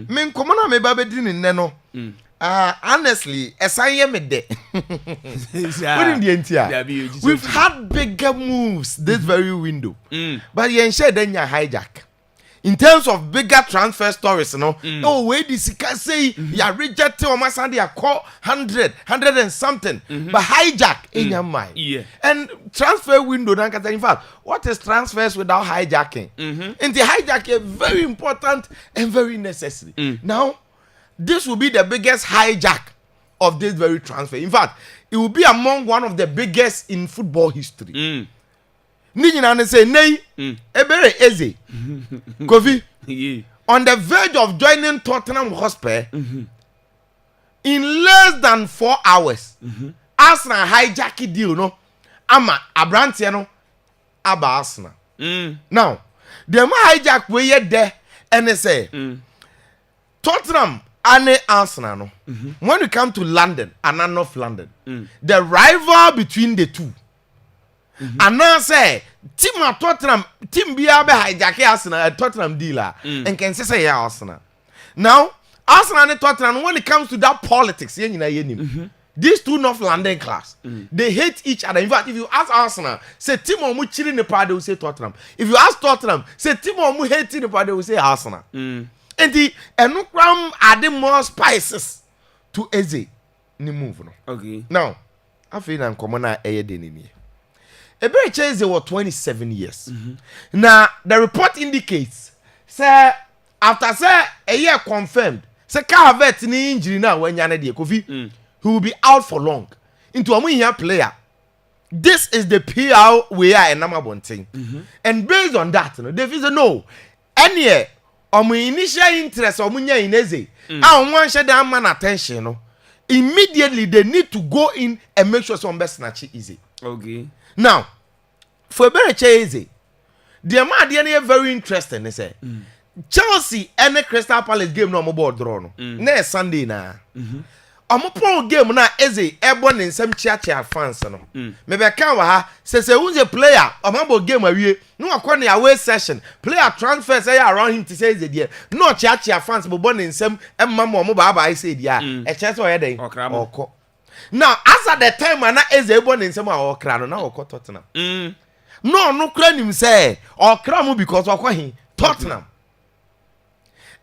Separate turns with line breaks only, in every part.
Me komona me ba bedin nne no. Honestly, asanye me de. What in the entire? We've had bigger moves this very window. But you share then your hijack. In terms of bigger transfer stories, you know, oh, wait, this can say you rejected or Masandi are call 100 and something, but hijack in your mind.
Yeah.
And transfer window, in fact, what is transfers without hijacking? And the hijack is very important and very necessary. Now, this will be the biggest hijack of this very transfer. In fact, it will be among one of the biggest in football history. Nijina say nay Eberechi Eze Kofi on the verge of joining Tottenham Hotspur in less than 4 hours. Arsenal hijack deal no ama Abrantia no aba Arsenal. Now the hijack we yet there and they say Tottenham and Arsenal no when you come to London and North London the rival between the two. And now say team at Tottenham, team be hijack Arsenal Tottenham dealer and can say Arsenal. Now Arsenal and Tottenham when it comes to that politics, these two North London class, they hate each other. In fact, if you ask Arsenal, say team or mu chilling the party, they will say Tottenham. If you ask Tottenham, say team or mu hating the party, they will say Arsenal. And the Enukram adding more spices to Eze ni move no.
Okay.
Now, I feel I'm common a denini. Eberechi Eze was 27 years. Now, the report indicates, say, after say a year confirmed, say Calvert ni injury now when you're Kofi, he will be out for long. Into a year player. This is the PR we are a number one thing. And based on that, they say no. Any initial interest or munya in Eze, I want to that man attention. No, immediately they need to go in and make sure some best snatch easy.
Okay.
Now, for Eberechi Eze, the man they are very interesting. They say Chelsea and the Crystal Palace game no more draw no. Next Sunday na. Pro game na Eze airborne in some chia fans no. Maybe can wa ha say who's a player omo game awie no akọ na away session player transfer say around him to say Eze there no chia fans bo born in some emma mo ba say dia e che so ye den okọ. Now as at the time na Eze born in some okra no na okọ Tottenham. No kra nim say okra mo because okọ hin Tottenham.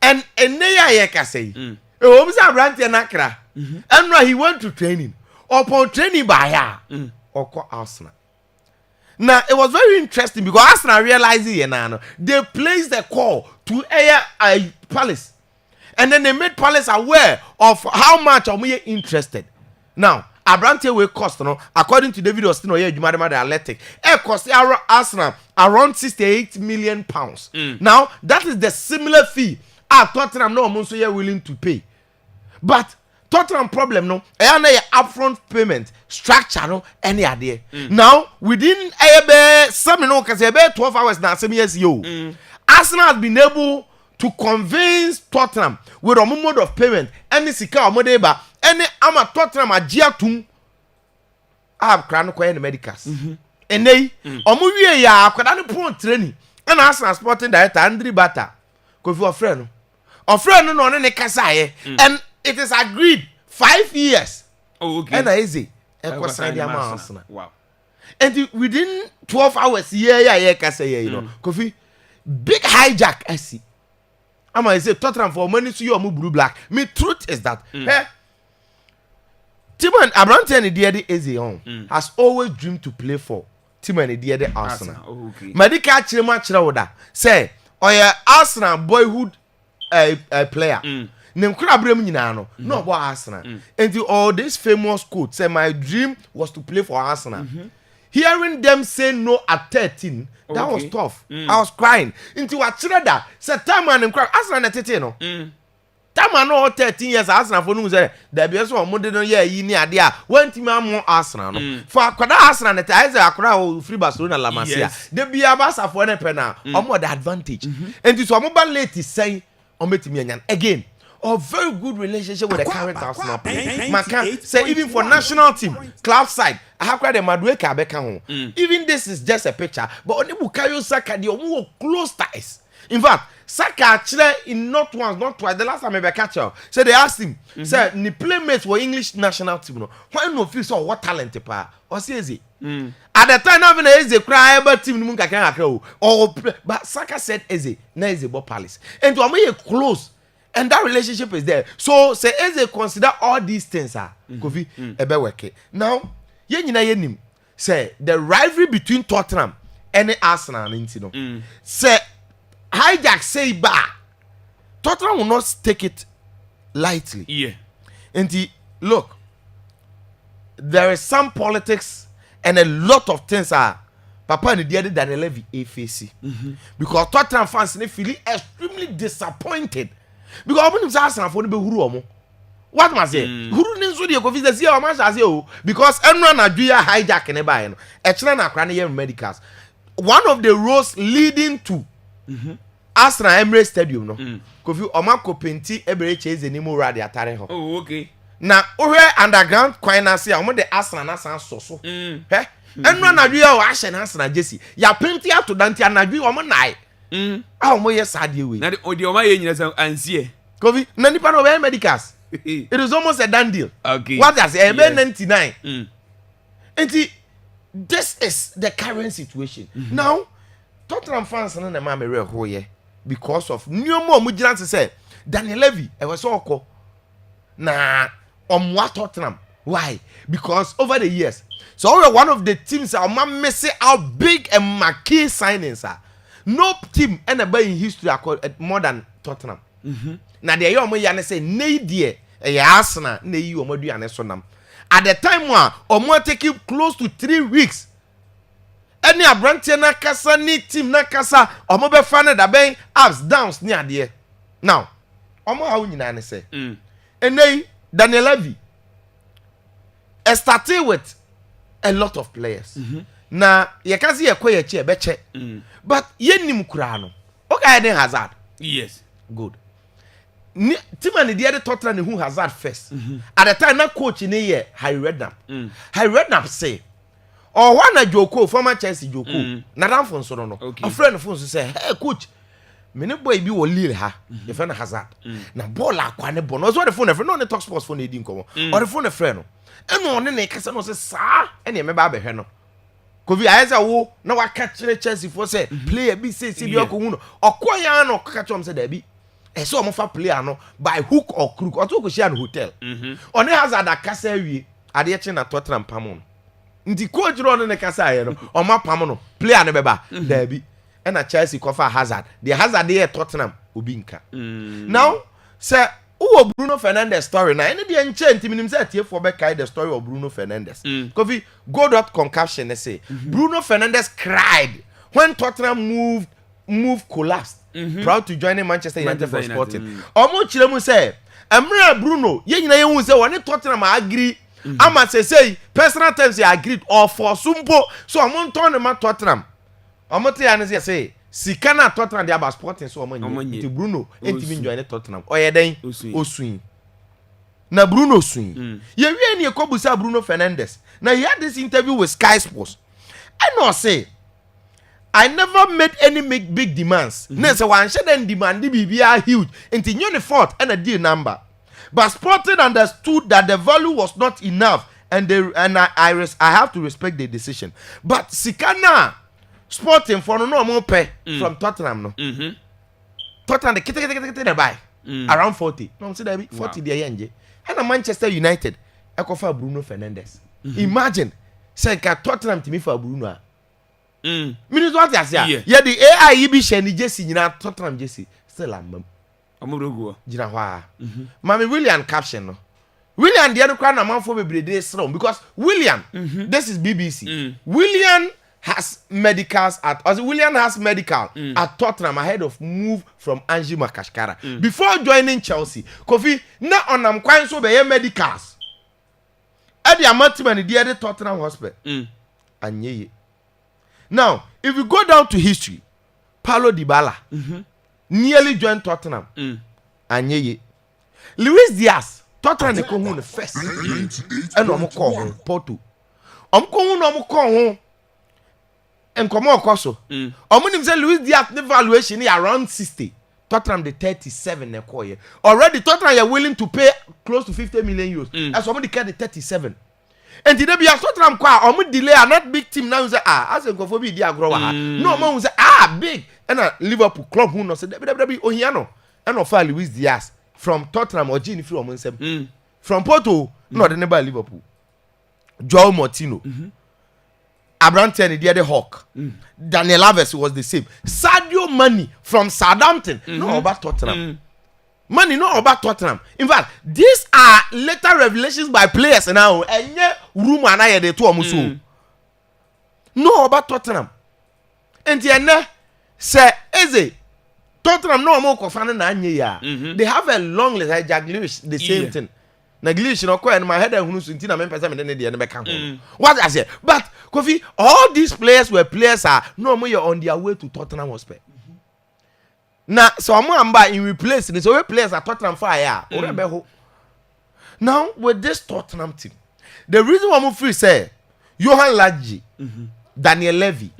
And eneya ye ka say e o bi say brand na kra. And now he went to training. Upon training by her, or call Arsenal. Now it was very interesting because Arsenal realized they placed the call to a Palace, and then they made Palace aware of how much are we interested. Now, Abrante will cost, according to David Ostino, the Athletic, it cost Arsenal around £68 million. Now that is the similar fee Tottenham no willing to pay, but Tottenham problem no any upfront payment structure no any idea. Now within 12 hours now 7 years yo Arsenal has been able to convince Tottenham with a mode of payment any sika omodeba any ama Tottenham agiatum have crown ko any medicals enei omo wie ya akwada no pon training and Arsenal sporting director Andrew Bata Kofi ofre no ne kasaye and it is agreed 5 years.
Oh, okay.
And easy. Wow. And within 12 hours, yeah, Kofi, big hijack. I see. I'm going to say Tottenham for money to you or blue black. Me truth is that. Timon Abrante and the Eze has always dreamed to play for Timon and the Arsenal.
Okay.
Medical Chirma say, Arsenal boyhood player. Nem kura brem nyina no about Arsenal. And all this famous quote say my dream was to play for Arsenal. Hearing them say no at 13, that was tough. I was crying. Into a trader said time and cry Arsenal na tete no. Time no 13 years Arsenal for no say there be so mo de no year yi ni ade a went me am Arsenal no. For akwada Arsenal na tete akora o free Barcelona La Masia. They be abasa for na pena omo the advantage. And so omo ba late say omo betimi anyan again. A very good relationship with the current Arsenal player. Say even for national team, club side, I have quite a Madueka Beka. Even this is just a picture, but only Bukayo Saka, the more close ties. In fact, Saka actually in not once, not twice. The last time I catch her, so they asked him, said, "Ni playmates for English national team. No, why no feel so what talent pa? Or say Eze? At the time, having Eze cry about team Munka can or but Saka said Eze, na Eze Bo Palace, and to me close, and that relationship is there. So say Eze consider all these things are Kofi ebe work. Now, ye nyina ye nim say the rivalry between Tottenham and Arsenal, say. Hijack say ba Tottenham will not take it lightly.
Yeah.
And look, there is some politics and a lot of things are Papa and the other than 11 AFC. Because Tottenham fans they feel extremely disappointed. Because when you Arsenal for the huru what must say? Huru ninso dey go visit see o man say o because everyone na do hijack and buy no. E chere na akra na medicals. One of the roads leading to Arsenal Emirates Stadium no. Kofi Omako Penti Eberechi Eze ni mo radi atare ho.
Oh, okay.
Na ohwe underground kwan na se omo de Arsenal na san so. He? Enu na dwe o ahye na Arsenal Jesse. Ya penti ato danti anadwe omo nai. Ah omo ye sade we.
Na de omo ye nyina san ansie.
Kofi na nipa no we medicals. It is almost a done deal.
Okay.
What does it? 99. And this is the current situation. Now, Tottenham fans and the man real here because of new more mujran to say Daniel Levy. I was so cool. Nah, what Tottenham? Why? Because over the years, so one of the teams are missing out big and marquee signings are. No team anybody in history are called more than Tottenham. Now the young man say nay dear Arsenal nay you sonam. At the time one or take you close to 3 weeks. Any abrantia na kasa ni team na kasa omo be fan da ben ups downs ni ade. Now omo how nyina ne say. Enei Daniel Levy started with a lot of players. Na ye ka se ye koye che be che. But ye nim kura no. Okay den Hazard.
Yes.
Good. Team and the other Tottenham who Hazard first. At the time na coach ni ye Harry Redknapp. Harry Redknapp say or one a Joko former Chelsea Joko. Na dan fon so no. A friend of us say, "Hey coach, me ne boy bi wo Lille ha. Your friend Hazard. Na ball akwa ne bon. No so the phone friend no ne talk sports phone e din komo. Or the phone friend no. Eno ne ne kasa no say sa ene me ba be hwe no. Kofi ayesa wo na wa ka kire Chelsea for say player bi say bi okohu no. Okoya no ka chom say da bi. E so mo fa player no by hook or crook. O to ko share no hotel. One Hazard akasa wie ade che na Tottenham pamon. Nti coach ro ne kasa ye no o ma pam no player ne beba da bi e na Chelsea kofa Hazard the Hazard dey Tottenham obi nka now say who Bruno Fernandes story na any dey nche ntimi nim say tie for be kai the story of Bruno Fernandes Kofi go.com caption say Bruno Fernandes cried when Tottenham moved collapsed proud to join Manchester United for Sporting omo chire mu say emra Bruno ye nyina ye hu say woni Tottenham agree Ama say personal terms they agreed or for sumpo so amon turn ma Tottenham. Omote ya ne say sika na Tottenham dey about Sporting so omonye. Ti Bruno entimi join Tottenham. Oye den osuin. Na Bruno suin. Ye wie ne ekobusa Bruno Fernandes. Now he had this interview with Sky Sports. I know say I never made any big demands. Ne say wan share den demand bibia huge. Enti nyo ne fault and a deal number. But Sporting understood that the value was not enough, and I have to respect the decision. But Sikana Sporting for no more pay from Tottenham no. Tottenham the buy around 40. No, say that 40 the yenje. And Manchester United, I for Bruno Fernandes. Imagine say Tottenham to me for Bruno. Minute what I say? Yeah, the AI be sheni Jesse nyina Tottenham Jesse still am. Jina hwa. Mami William caption no. William the other crown na man for be dey because William this is BBC. William has medicals at at Tottenham ahead of move from Angie Makashkara. Before joining Chelsea, Kofi na onam kwan so be medicals. E dey amatman the other Tottenham hospital. Anyeye. Now, if you go down to history, Paulo Dybala nearly joined Tottenham. Anyeye. Luis Diaz, Tottenham they come the first. And I'm call Porto. I'm calling no call enkomo okoso omunim say Luis Diaz ne valuation is around 60. Tottenham the 37 ne koye. Already Tottenham are willing to pay close to 50 million euros. As somebody get the 37. And today be a Tottenham kwa omu delay are not big team now say as enkofo bi di agro wa. No man say big. And Liverpool club who no say WWE ohiano. And of Luis Diaz from Tottenham or Gini free omu nsem. From Porto no the neighbor Liverpool. Joao Martino. Abraham the Hawk. Daniel Alves was the same. Sadio Mane from Southampton. No about Tottenham. Money no about Tottenham. In fact, these are later revelations by players now. And yeah, room and I the two amuso. No about Tottenham. And the say Eze Tottenham no more confirmed na ya. They have a long list. Hijack the same thing. Negligence no in my head and who's in Tina Memphis and then the what I say. But Kofi, all these players were players are no more on their way to Tottenham Hotspur. Now, so I'm by in replacing this. So players are Tottenham fire. Now with this Tottenham team, the reason why I'm free say Johan Laji, Daniel Levy.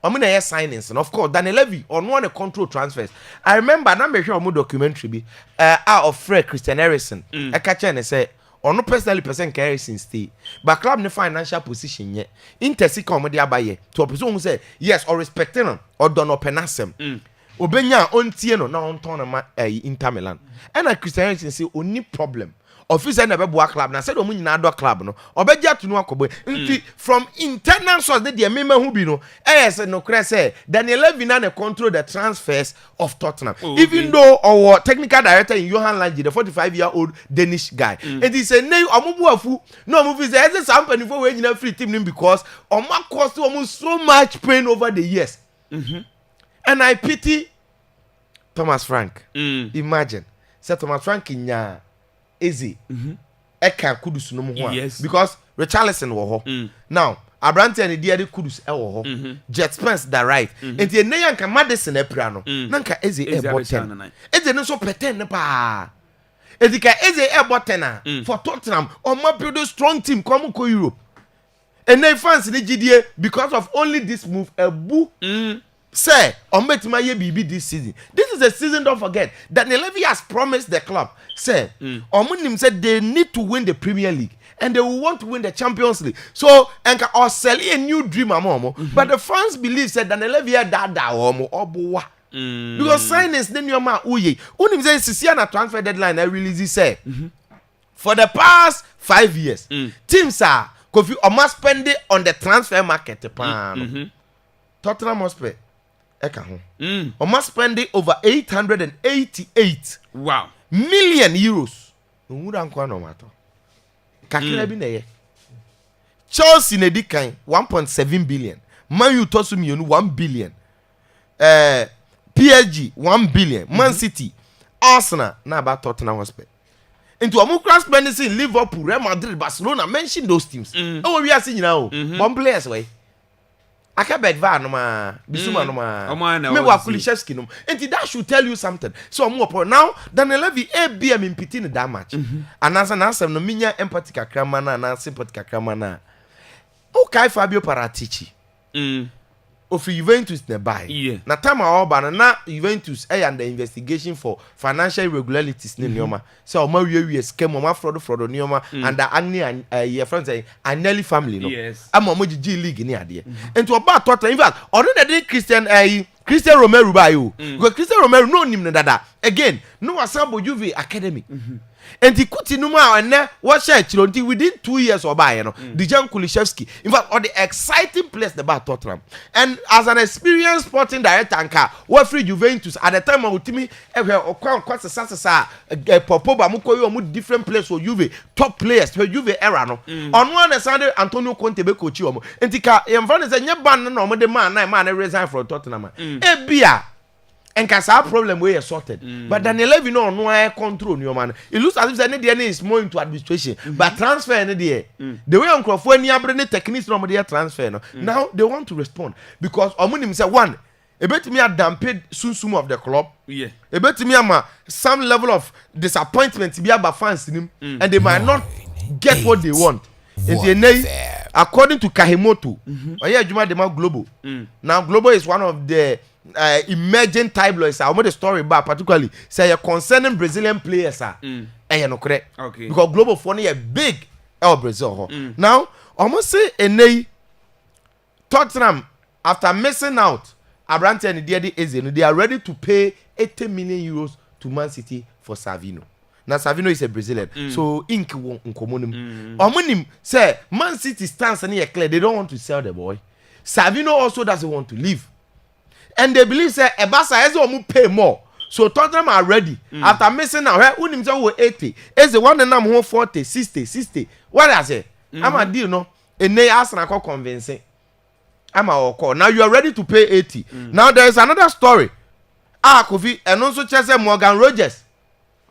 I'm gonna hear signings, and of course, Daniel Levy on one control transfers. I remember now make sure documentary be out of Fred Christian Eriksen. I catch and say, or no personally person Eriksen stay, but club no financial position yet. Intersi come with the abaye to a person who say yes or respecting him or don't open asem. Obenya on Tieno now on tournament Inter Milan. And a Christian Eriksen say only problem. Officer never work club na said omu nyina do club no obeja to no akobo nti from internal source dey member who be no say no cre say Daniel Levy na control the transfers of Tottenham even though our technical director in Johan Lange the 45-year-old Danish guy and he say nay omubuafu no omu say ese sampani for we nyina free team because omo cost omu so much pain over the years and I pity Thomas Frank imagine say Thomas Frank nya Easy. Eka kudus no mo because Richarlison wo ho. Now, Abrante and the kudus e wo ho. Jet Spence that right. Enti ene yanka Madison e pra no. Nanka Eze e bottom. Eze no so pretend ne pa. Ezi ka Eze e bottom for Tottenham or ma build a strong team come ko Europe. And they fans ni GDA because of only this move a boo. Say, Ometima ye BB this season. This is a season, don't forget. Daniel Levy has promised the club. Say, Omunim said they need to win the Premier League. And they will want to win the Champions League. So, Enka or sell a new dream amomo. But the fans believe said Daniel Levy had that omo obowa. Because signings then your man uye. Unim say Sisiana transfer deadline I release say. For the past 5 years, teams are Kofi Oma spend it on the transfer market. Tottenham Hotspur. Oma spend it over 888 million euros. Chelsea ne di kan 1.7 billion. Man U tosu mienu 1 billion. PSG 1 billion. Man City, Arsenal na about Tottenham Hotspur. Into Omukra spending in Liverpool, Real Madrid, Barcelona, mention those teams. Oh, we are seeing now. One players way. I can't bet Vanoma, Bisuma Noma, Mewa Kulishevsky. And that should tell you something. So I'm more now than a levy ABM in Pitin that match. And as an answer, no minya empathy kakramana and sympathy kakramana. Okay, Fabio Paratici. Of Juventus nearby. Na time our ban na Juventus and the investigation for financial irregularities in Nioma. So we scam mama fraud Nioma and the Agni and your friends say Agnelli family no.
Yes.
I'm a G League in idea. And to about Tottenham, in fact, already Christian Romero by you. Because Christian Romero no nim dada. Again, no assemble Juve Academy. And the Kutinuma and what share Chironti within 2 years or by Dijan Kulishevsky. In fact, all the exciting players about Tottenham. And as an experienced sporting director and what free Juventus at the time of Timmy quite a sasa Popoba Mukoyo different players for Juve, top players for Juve era no. On one Sunday Antonio Conte be coach you. And Tika in front is a new band no the man resign from Tottenham. Ebia. And kasa problem where sorted. But Daniel Levy no air control your man. It looks as if the DNA is more into administration. But transfer any day. The way on Crawford near bring techniques no their transfer. No. Now they want to respond. Because Omunim say one, a bit me a damped soon of the club.
Yeah.
A bit me some level of disappointment to be about fans in him. And they might not get what they want. And they according to Kahimoto, oye adwuma de ma Global. Now Global is one of the emerging tabloids. I want the story about particularly say concerning Brazilian players no correct.
Okay.
Because Global for a big Brazil. Now almost say enei Tottenham after missing out Abrante and Hijack Eze, they are ready to pay 80 million euros to Man City for Savino. Now Savino is a Brazilian, so ink won't uncommon. Omonim say Man City stands and clear. They don't want to sell the boy. Savino also doesn't want to leave, and they believe say Ebasa Eze will pay more. So Tottenham are ready after missing out. Who himself will 80? Eze one and I'm 40, 60. What I say? I'm a deal no. And they ask and I call convincing. I'm a call. Now you are ready to pay 80. Now there is another story. Kofi and also Chelsea Morgan Rogers.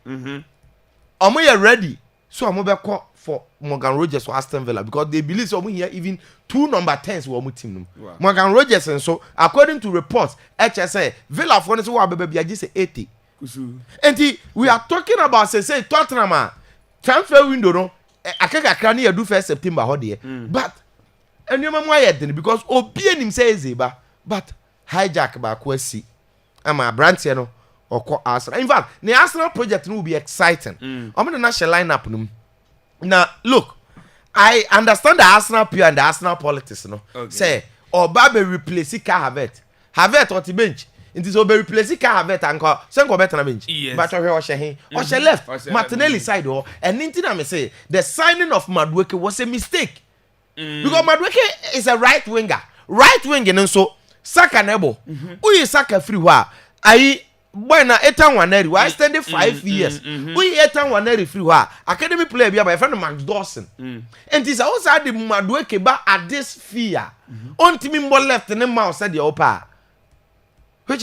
Omo ready. So I'm be call for Morgan Rogers for Aston Villa because they believe so here even 2 number 10s were team. Wow. Morgan Rogers and so according to reports, HSA Villa for this one baby just say 80. And we are talking about say Tottenham transfer window no. Akeka krani ya do 1st September holiday. But and you why because obi nim say Ezeba but hijack ba kwasi ama branch no or Arsenal. In fact the Arsenal project will be exciting. I'm going to national lineup no. Now look, I understand the Arsenal PR and the Arsenal politics no. Okay. Say Oba be replace Havertz on the bench. It is Oba replace Havertz and call Senko better na bench.
Yes.
But Oshe left Martinelli side and anything I may say the signing of Madueke was a mistake. Because Madueke is a right winger and so Saka nebo who is Saka free wa ayi boy na etan waneri wa extended 5 years who etan waneri free wa academy player bia by friend Max Dawson and this also the Madueke ba at this fear on team mbo left and mouse said the opa which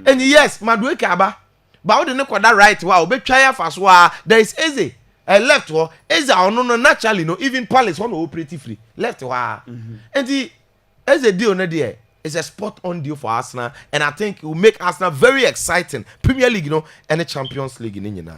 and yes Madueke aba but we don't that right wa obe try fast wa there is Eze left wa Eze no naturally no even Palace one operate free left wa and the Eze deal na there is a spot on deal for Arsenal and I think it will make Arsenal very exciting Premier League and the Champions League in